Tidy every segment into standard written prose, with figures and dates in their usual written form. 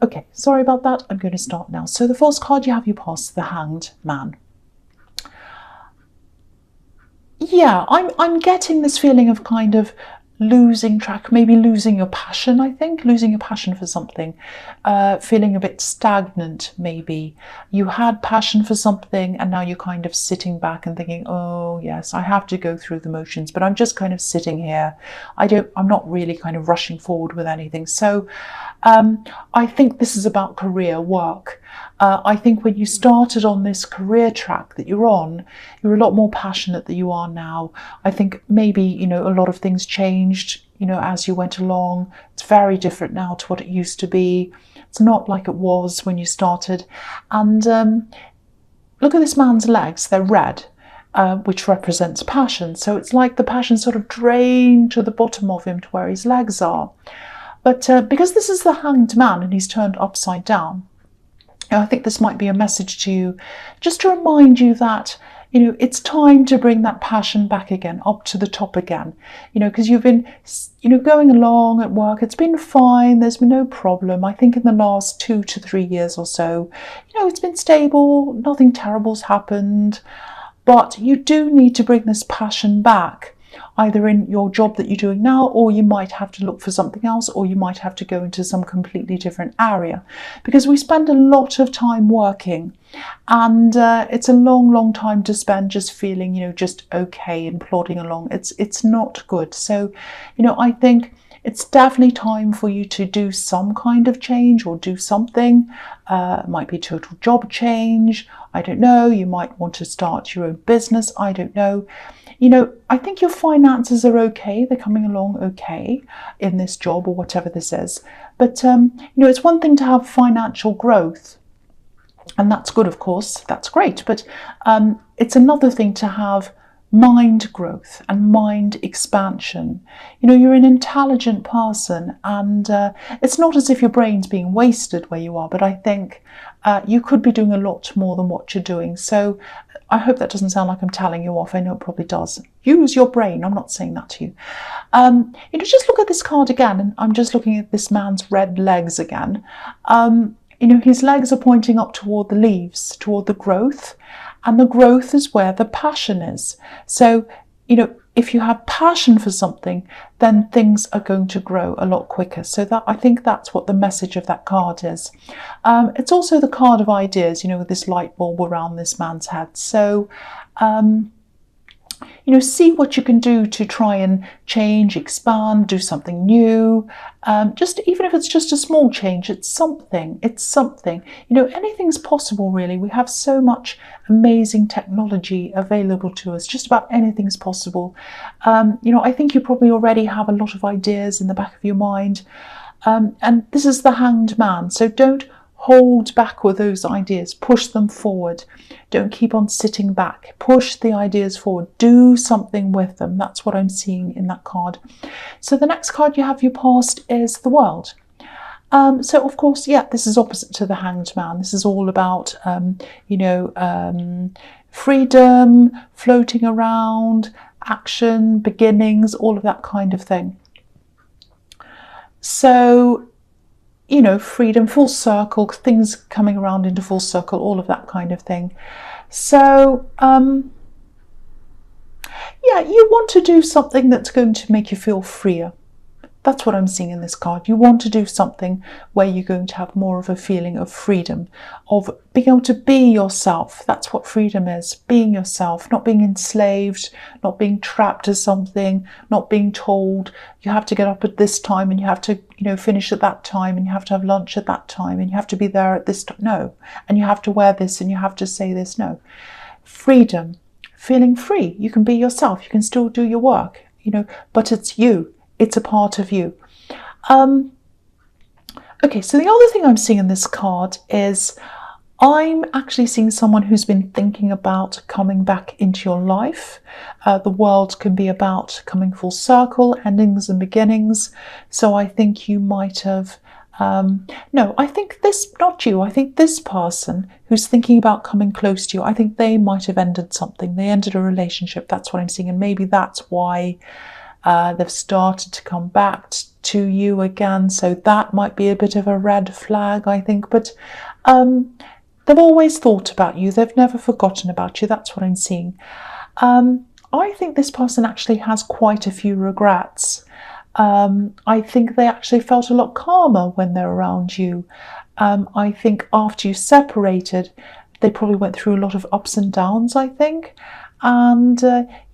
Okay, sorry about that. I'm going to start now. So the first card you have, you pass the Hanged Man. Yeah, I'm getting this feeling of kind of losing track, maybe losing your passion, I think, losing your passion for something, feeling a bit stagnant, maybe. You had passion for something and now you're kind of sitting back and thinking, oh yes, I have to go through the motions, but I'm just kind of sitting here. I'm not really kind of rushing forward with anything. So I think this is about career work. I think when you started on this career track that you're on, you're a lot more passionate than you are now. I think maybe, you know, a lot of things changed, you know, as you went along. It's very different now to what it used to be. It's not like it was when you started. And look at this man's legs, they're red. Which represents passion. So it's like the passion sort of drained to the bottom of him to where his legs are. But because this is the Hanged Man and he's turned upside down, I think this might be a message to you, just to remind you that, you know, it's time to bring that passion back again, up to the top again, you know, because you've been, you know, going along at work. It's been fine. There's been no problem. I think in the last 2 to 3 years or so, you know, it's been stable. Nothing terrible's happened. But you do need to bring this passion back, either in your job that you're doing now, or you might have to look for something else, or you might have to go into some completely different area, because we spend a lot of time working, and it's a long time to spend just feeling, you know, just okay and plodding along. It's not good. So, you know, I think it's definitely time for you to do some kind of change or do something. It might be a total job change. I don't know. You might want to start your own business. I don't know. You know, I think your finances are okay. They're coming along okay in this job or whatever this is. But, you know, it's one thing to have financial growth. And that's good, of course. That's great. But it's another thing to have mind growth and mind expansion. You know, you're an intelligent person, and it's not as if your brain's being wasted where you are, but I think you could be doing a lot more than what you're doing. So I hope that doesn't sound like I'm telling you off. I know it probably does. Use your brain. I'm not saying that to you. You know, just look at this card again, and I'm just looking at this man's red legs again. You know, his legs are pointing up toward the leaves, toward the growth. And the growth is where the passion is. So, you know, if you have passion for something, then things are going to grow a lot quicker. So that, I think that's what the message of that card is. It's also the card of ideas, you know, with this light bulb around this man's head. So, you know, see what you can do to try and change, expand, do something new. Just even if it's just a small change, it's something. It's something. You know, anything's possible, really. We have so much amazing technology available to us. Just about anything's possible. You know, I think you probably already have a lot of ideas in the back of your mind. And this is the Hanged Man. So don't hold back with those ideas. Push them forward. Don't keep on sitting back. Push the ideas forward. Do something with them. That's what I'm seeing in that card. So the next card you have your past is the World. So of course, yeah, this is opposite to the Hanged Man. This is all about, you know, freedom, floating around, action, beginnings, all of that kind of thing. So, you know, freedom, full circle, things coming around into full circle, all of that kind of thing. So, yeah, you want to do something that's going to make you feel freer. That's what I'm seeing in this card. You want to do something where you're going to have more of a feeling of freedom, of being able to be yourself. That's what freedom is, being yourself, not being enslaved, not being trapped to something, not being told you have to get up at this time and you have to, you know, finish at that time and you have to have lunch at that time and you have to be there at this time. No. And you have to wear this and you have to say this. No. Freedom, feeling free. You can be yourself. You can still do your work, you know, but it's you. It's a part of you. Okay, so the other thing I'm seeing in this card is I'm actually seeing someone who's been thinking about coming back into your life. The World can be about coming full circle, endings and beginnings. So I think you might have, no, I think this, not you, I think this person who's thinking about coming close to you, I think they might have ended something. They ended a relationship. That's what I'm seeing. And maybe that's why They've started to come back to you again, so that might be a bit of a red flag, I think. But they've always thought about you. They've never forgotten about you. That's what I'm seeing. I think this person actually has quite a few regrets. I think they actually felt a lot calmer when they're around you. I think after you separated, they probably went through a lot of ups and downs, I think. And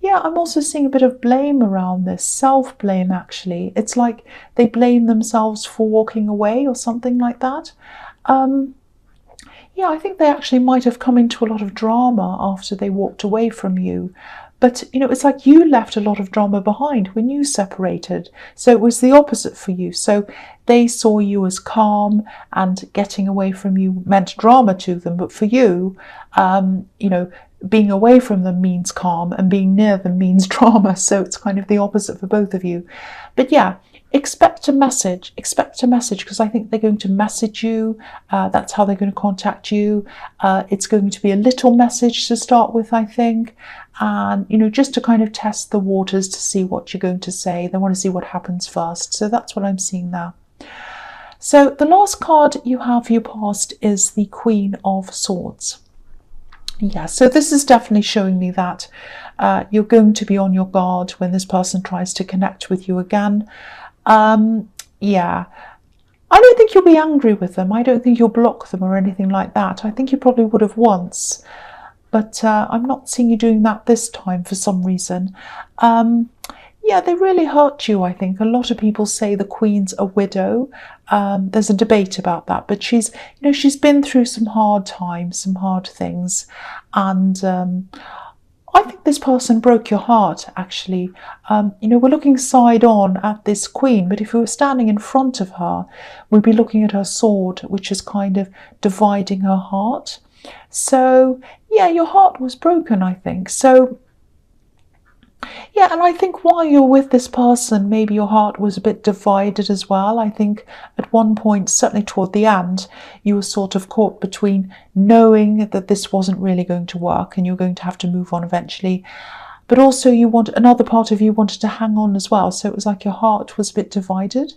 yeah, I'm also seeing a bit of blame around this, self-blame actually. It's like they blame themselves for walking away or something like that. Yeah, I think they actually might have come into a lot of drama after they walked away from you. But, you know, it's like you left a lot of drama behind when you separated. So it was the opposite for you. So they saw you as calm, and getting away from you meant drama to them. But for you, you know, being away from them means calm, and being near them means drama. So it's kind of the opposite for both of you. But yeah, expect a message, because I think they're going to message you. That's how they're going to contact you. It's going to be a little message to start with, I think. And, you know, just to kind of test the waters to see what you're going to say. They want to see what happens first. So that's what I'm seeing there. So the last card you have for your past is the Queen of Swords. Yeah, so this is definitely showing me that you're going to be on your guard when this person tries to connect with you again. Yeah, I don't think you'll be angry with them. I don't think you'll block them or anything like that. I think you probably would have once. But I'm not seeing you doing that this time for some reason. Yeah, they really hurt you, I think. A lot of people say the Queen's a widow. There's a debate about that. But she's, you know, she's been through some hard times, some hard things. And I think this person broke your heart, actually. You know, we're looking side on at this Queen, but if we were standing in front of her, we'd be looking at her sword, which is kind of dividing her heart. So, yeah, your heart was broken, I think. So, yeah, and I think while you're with this person, maybe your heart was a bit divided as well. I think at one point, certainly toward the end, you were sort of caught between knowing that this wasn't really going to work and you're going to have to move on eventually. But also another part of you wanted to hang on as well. So it was like your heart was a bit divided.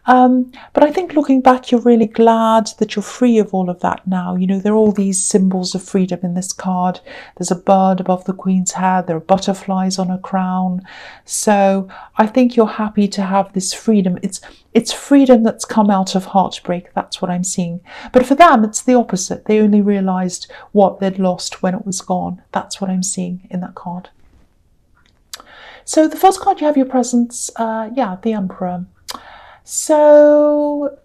But I think looking back, you're really glad that you're free of all of that now. You know, there are all these symbols of freedom in this card. There's a bird above the Queen's head. There are butterflies on her crown. So I think you're happy to have this freedom. It's freedom that's come out of heartbreak. That's what I'm seeing. But for them, it's the opposite. They only realised what they'd lost when it was gone. That's what I'm seeing in that card. So the first card you have your presence, yeah, the Emperor. So,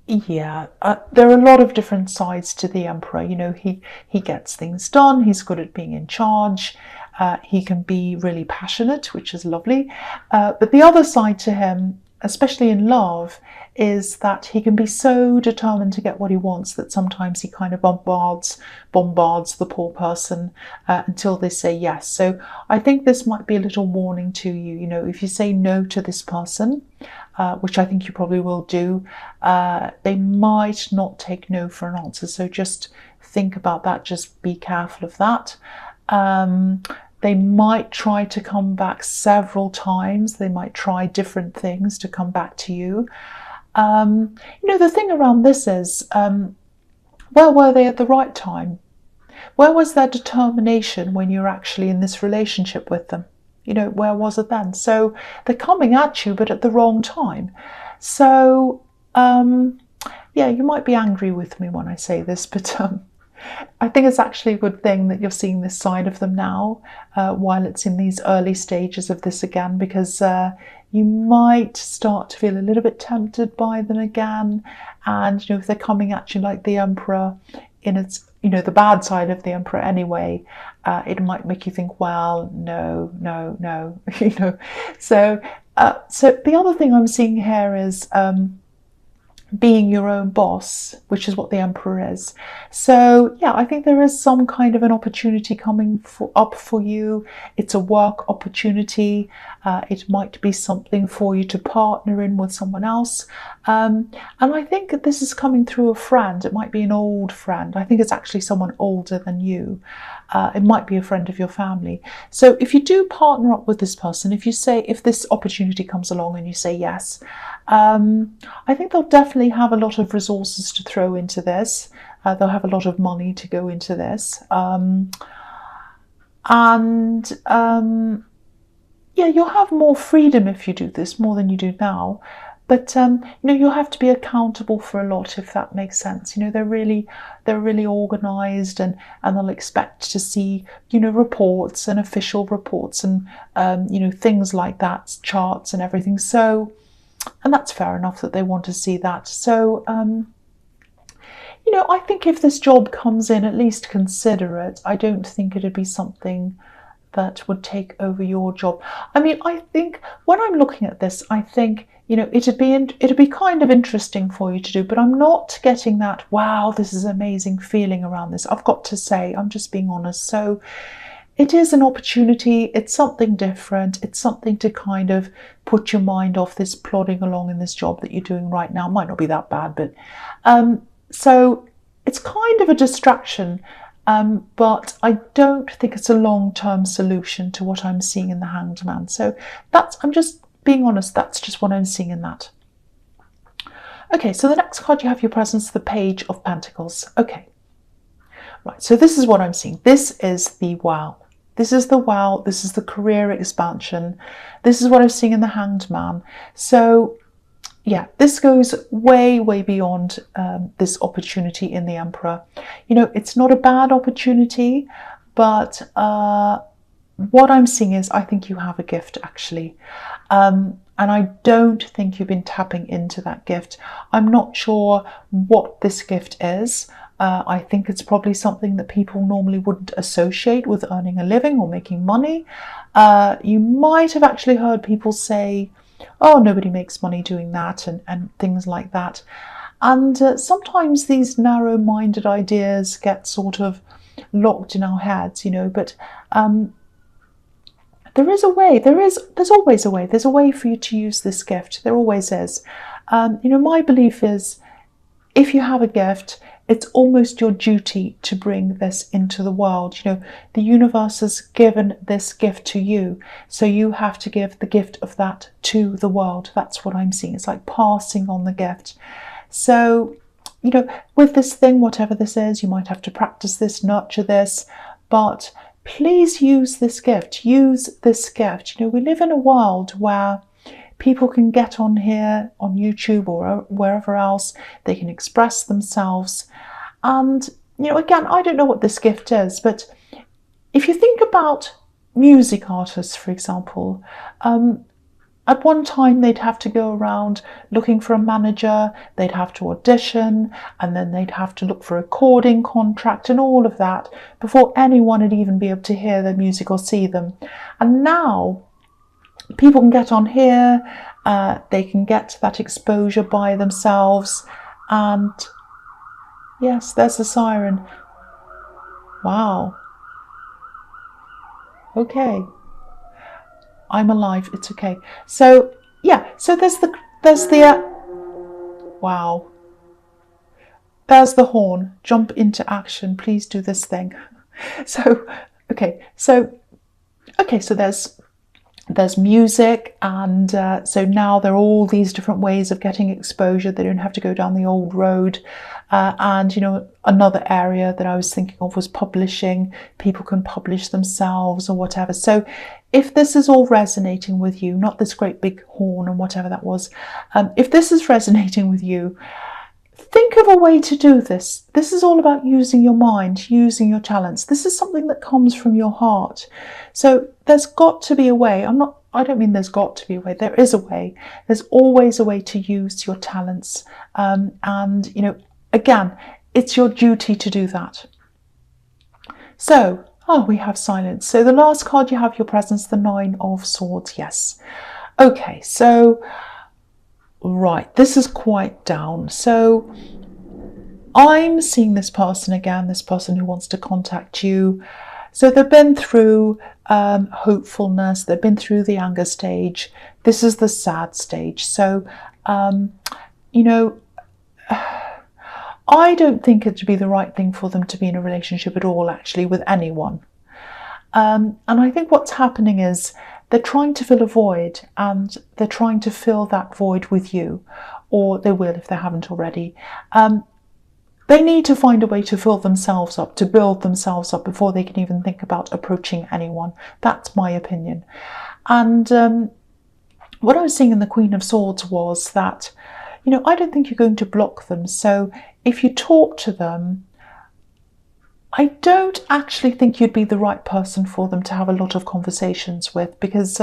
yeah, there are a lot of different sides to the Emperor. You know, he gets things done. He's good at being in charge. He can be really passionate, which is lovely. But the other side to him, especially in love, is that he can be so determined to get what he wants that sometimes he kind of bombards the poor person until they say yes. So I think this might be a little warning to you. You know, if you say no to this person, which I think you probably will do, they might not take no for an answer. So just think about that. Just be careful of that. They might try to come back several times. They might try different things to come back to you. You know, the thing around this is, where were they at the right time? Where was their determination when you're actually in this relationship with them? You know, where was it then? So they're coming at you, but at the wrong time. So, yeah, you might be angry with me when I say this, but I think it's actually a good thing that you're seeing this side of them now, while it's in these early stages of this again, because you might start to feel a little bit tempted by them again. And, you know, if they're coming at you like the Emperor in its, you know, the bad side of the Emperor anyway, it might make you think, well, no, you know. So the other thing I'm seeing here is being your own boss, which is what the Emperor is. So yeah, I think there is some kind of an opportunity coming up for you. It's a work opportunity. It might be something for you to partner in with someone else. And I think that this is coming through a friend. It might be an old friend. I think it's actually someone older than you. It might be a friend of your family. So if you do partner up with this person, if this opportunity comes along and you say yes, I think they'll definitely have a lot of resources to throw into this. They'll have a lot of money to go into this. Yeah, you'll have more freedom if you do this, more than you do now. But you'll have to be accountable for a lot, if that makes sense. They're really organised, and they'll expect to see reports and official reports and things like that, charts and everything. So, and that's fair enough that they want to see that. So I think if this job comes in, at least consider it. I don't think it'd be something that would take over your job. I mean, I think when I'm looking at this, I think it'd be kind of interesting for you to do, but I'm not getting that, wow, this is an amazing feeling around this. I've got to say, I'm just being honest. So it is an opportunity. It's something different. It's something to kind of put your mind off this plodding along in this job that you're doing right now. It might not be that bad, but so it's kind of a distraction. But I don't think it's a long-term solution to what I'm seeing in the Hanged Man. So I'm just being honest, that's just what I'm seeing in that. Okay, so the next card you have your presence, the Page of Pentacles. Okay, right, so this is what I'm seeing. This is the wow. This is the wow. This is the career expansion. This is what I'm seeing in the Hanged Man. So yeah, this goes way, way beyond this opportunity in the Emperor. It's not a bad opportunity, but what I'm seeing is I think you have a gift, actually. And I don't think you've been tapping into that gift. I'm not sure what this gift is. I think it's probably something that people normally wouldn't associate with earning a living or making money. You might have actually heard people say, oh, nobody makes money doing that, and things like that. And sometimes these narrow-minded ideas get sort of locked in our heads, but there is a way. There's always a way. There's a way for you to use this gift. There always is. My belief is, if you have a gift, it's almost your duty to bring this into the world. The universe has given this gift to you, so you have to give the gift of that to the world. That's what I'm seeing. It's like passing on the gift. So, with this thing, whatever this is, you might have to practice this, nurture this, but please use this gift. Use this gift. We live in a world where people can get on here, on YouTube or wherever else, they can express themselves. And, again, I don't know what this gift is, but if you think about music artists, for example, at one time they'd have to go around looking for a manager, they'd have to audition, and then they'd have to look for a recording contract and all of that before anyone would even be able to hear their music or see them. And now people can get on here, they can get that exposure by themselves, and yes, there's the siren. Wow. Okay. I'm alive, it's okay. So yeah, so there's the wow. There's the horn. Jump into action. Please do this thing. So there's music, and so now there are all these different ways of getting exposure. They don't have to go down the old road. And another area that I was thinking of was publishing. People can publish themselves or whatever. So if this is all resonating with you, not this great big horn and whatever that was, if this is resonating with you, think of a way to do this. This is all about using your mind, using your talents. This is something that comes from your heart. So there's got to be a way. I don't mean there's got to be a way. There is a way. There's always a way to use your talents. And, again, it's your duty to do that. So, we have silence. So the last card you have your presence, the Nine of Swords. Yes. Okay, so Right, this is quite down. So I'm seeing this person again, this person who wants to contact you. So they've been through hopefulness, they've been through the anger stage. This is the sad stage. So, you know, I don't think it would be the right thing for them to be in a relationship at all, actually, with anyone. And I think what's happening is they're trying to fill a void, and they're trying to fill that void with you, or they will if they haven't already. They need to find a way to fill themselves up, to build themselves up before they can even think about approaching anyone. That's my opinion. And what I was seeing in the Queen of Swords was that, you know, I don't think you're going to block them. So if you talk to them, I don't actually think you'd be the right person for them to have a lot of conversations with, because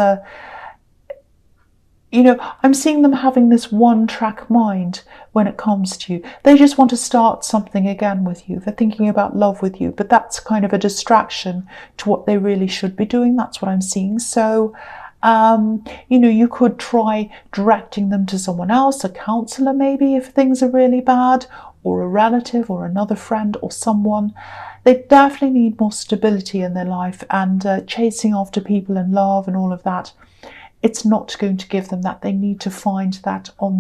you know, I'm seeing them having this one-track mind when it comes to you. They just want to start something again with you. They're thinking about love with you, but that's kind of a distraction to what they really should be doing. That's what I'm seeing. So, you know, you could try directing them to someone else, a counsellor maybe, if things are really bad, or a relative or another friend or someone. They definitely need more stability in their life, and chasing after people and love and all of that, it's not going to give them that. They need to find that on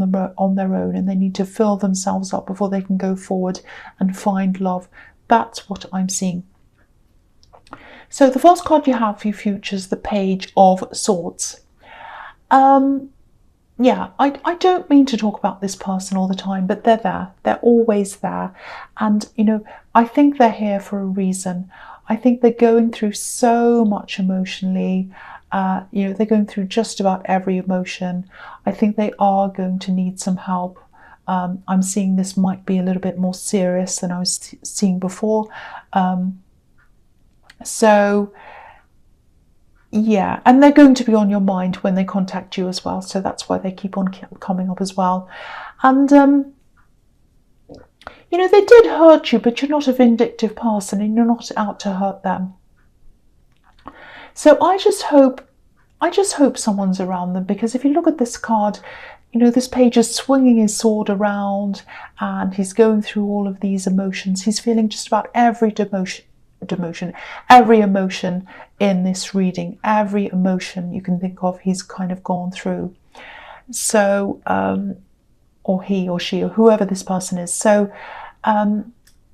their own, and they need to fill themselves up before they can go forward and find love. That's what I'm seeing. So the first card you have for your future is the Page of Swords. Yeah, I don't mean to talk about this person all the time, but they're there. They're always there. And, you know, I think they're here for a reason. I think they're going through so much emotionally. You know, they're going through just about every emotion. I think they are going to need some help. I'm seeing this might be a little bit more serious than I was seeing before. So, yeah, and they're going to be on your mind when they contact you as well. So that's why they keep on coming up as well. And, you know, they did hurt you, but you're not a vindictive person and you're not out to hurt them. So I just hope someone's around them, because if you look at this card, you know, this page is swinging his sword around and he's going through all of these emotions. He's feeling just about every emotion in this reading, every emotion you can think of, he's kind of gone through. So, or he or she or whoever this person is. So,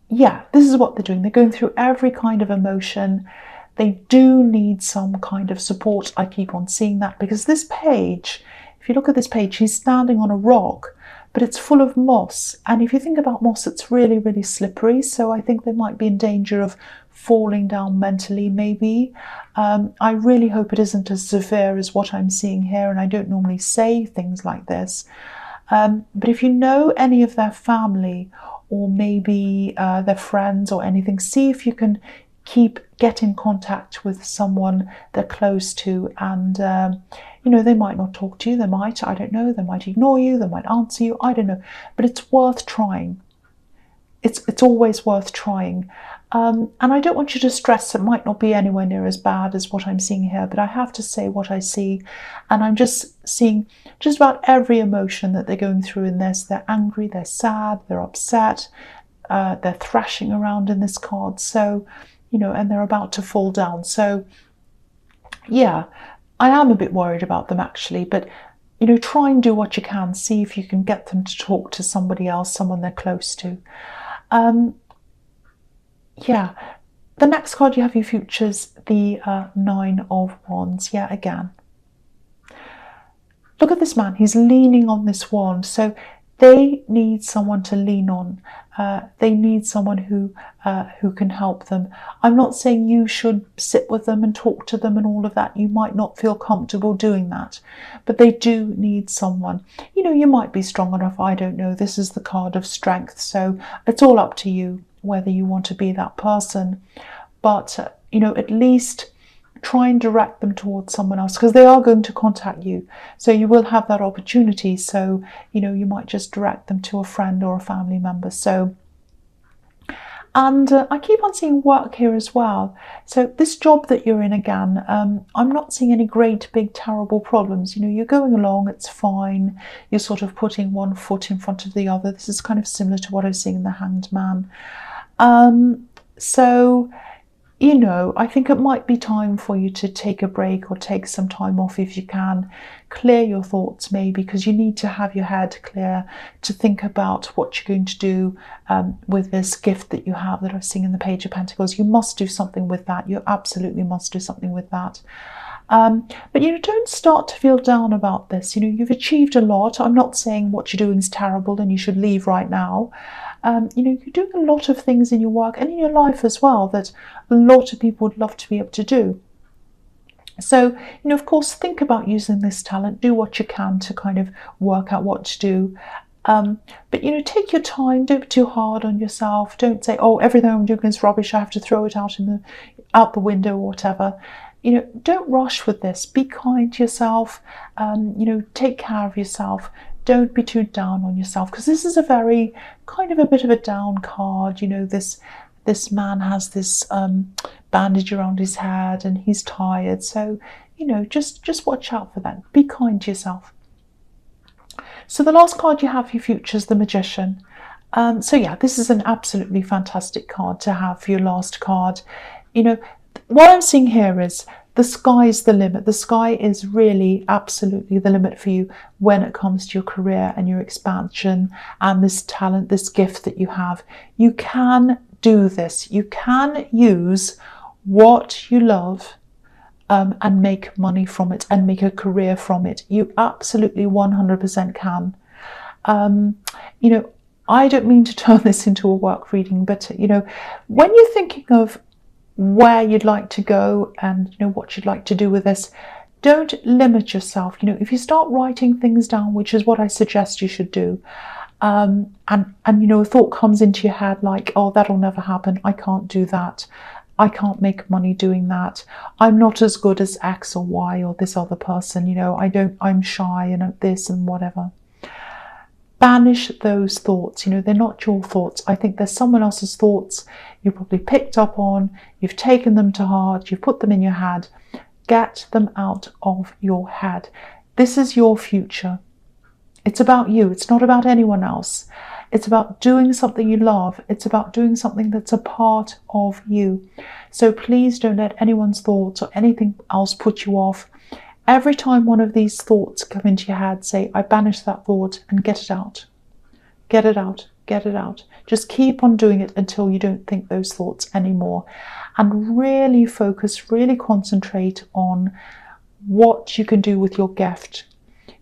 yeah, this is what they're doing. They're going through every kind of emotion. They do need some kind of support. I keep on seeing that, because this page, if you look at this page, he's standing on a rock, but it's full of moss. And if you think about moss, it's really, really slippery. So I think they might be in danger of falling down mentally, maybe. I really hope it isn't as severe as what I'm seeing here. And I don't normally say things like this. But if you know any of their family, or maybe their friends or anything, see if you can get in contact with someone they're close to, and you know, they might not talk to you, they might, I don't know, they might ignore you, they might answer you, I don't know, but it's worth trying. It's always worth trying. And I don't want you to stress. It might not be anywhere near as bad as what I'm seeing here, but I have to say what I see, and I'm just seeing just about every emotion that they're going through in this. They're angry, they're sad, they're upset, they're thrashing around in this card. So, you know, and they're about to fall down. So, yeah, I am a bit worried about them actually, but, you know, try and do what you can. See if you can get them to talk to somebody else, someone they're close to. Yeah, the next card you have your futures, the Nine of Wands. Yeah, again. Look at this man. He's leaning on this wand. So they need someone to lean on. They need someone who can help them. I'm not saying you should sit with them and talk to them and all of that. You might not feel comfortable doing that, but they do need someone. You know, you might be strong enough. I don't know. This is the card of strength, so it's all up to you whether you want to be that person. But you know, at least try and direct them towards someone else, because they are going to contact you, so you will have that opportunity. So, you know, you might just direct them to a friend or a family member. So, And I keep on seeing work here as well. So this job that you're in again, I'm not seeing any great, big, terrible problems. You know, you're going along, it's fine. You're sort of putting one foot in front of the other. This is kind of similar to what I was seeing in the Hanged Man. So, you know, I think it might be time for you to take a break or take some time off if you can. Clear your thoughts maybe, because you need to have your head clear to think about what you're going to do with this gift that you have that I'm seeing in the Page of Pentacles. You must do something with that. You absolutely must do something with that. But, you know, don't start to feel down about this. You know, you've achieved a lot. I'm not saying what you're doing is terrible and you should leave right now. You know, you're doing a lot of things in your work and in your life as well that a lot of people would love to be able to do. So, you know, of course, think about using this talent. Do what you can to kind of work out what to do. But, you know, take your time. Don't be too hard on yourself. Don't say, oh, everything I'm doing is rubbish. I have to throw it out the window or whatever. You know, don't rush with this. Be kind to yourself. You know, take care of yourself. Don't be too down on yourself, because this is a very kind of a bit of a down card. You know, this man has this bandage around his head and he's tired. So, you know, just watch out for that. Be kind to yourself. So the last card you have for your future is the Magician. So yeah, this is an absolutely fantastic card to have for your last card. You know, what I'm seeing here is the sky is the limit. The sky is really absolutely the limit for you when it comes to your career and your expansion and this talent, this gift that you have. You can do this. You can use what you love and make money from it and make a career from it. You absolutely 100% can. You know, I don't mean to turn this into a work reading, but, you know, when you're thinking of where you'd like to go and, you know, what you'd like to do with this, don't limit yourself. You know, if you start writing things down, which is what I suggest you should do, and you know, a thought comes into your head like, oh, that'll never happen. I can't do that. I can't make money doing that. I'm not as good as X or Y or this other person. You know, I'm shy and this and whatever. Banish those thoughts. You know, they're not your thoughts. I think there's someone else's thoughts you probably picked up on, you've taken them to heart, you've put them in your head. Get them out of your head. This is your future. It's about you. It's not about anyone else. It's about doing something you love. It's about doing something that's a part of you. So please don't let anyone's thoughts or anything else put you off. Every time one of these thoughts come into your head, say, I banish that thought, and get it out. Get it out. Get it out. Just keep on doing it until you don't think those thoughts anymore. And really focus, really concentrate on what you can do with your gift.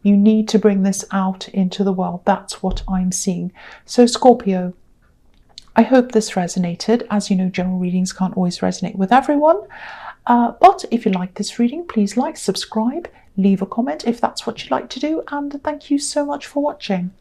You need to bring this out into the world. That's what I'm seeing. So Scorpio, I hope this resonated. As you know, general readings can't always resonate with everyone. But if you like this reading, please like, subscribe, leave a comment if that's what you'd like to do. And thank you so much for watching.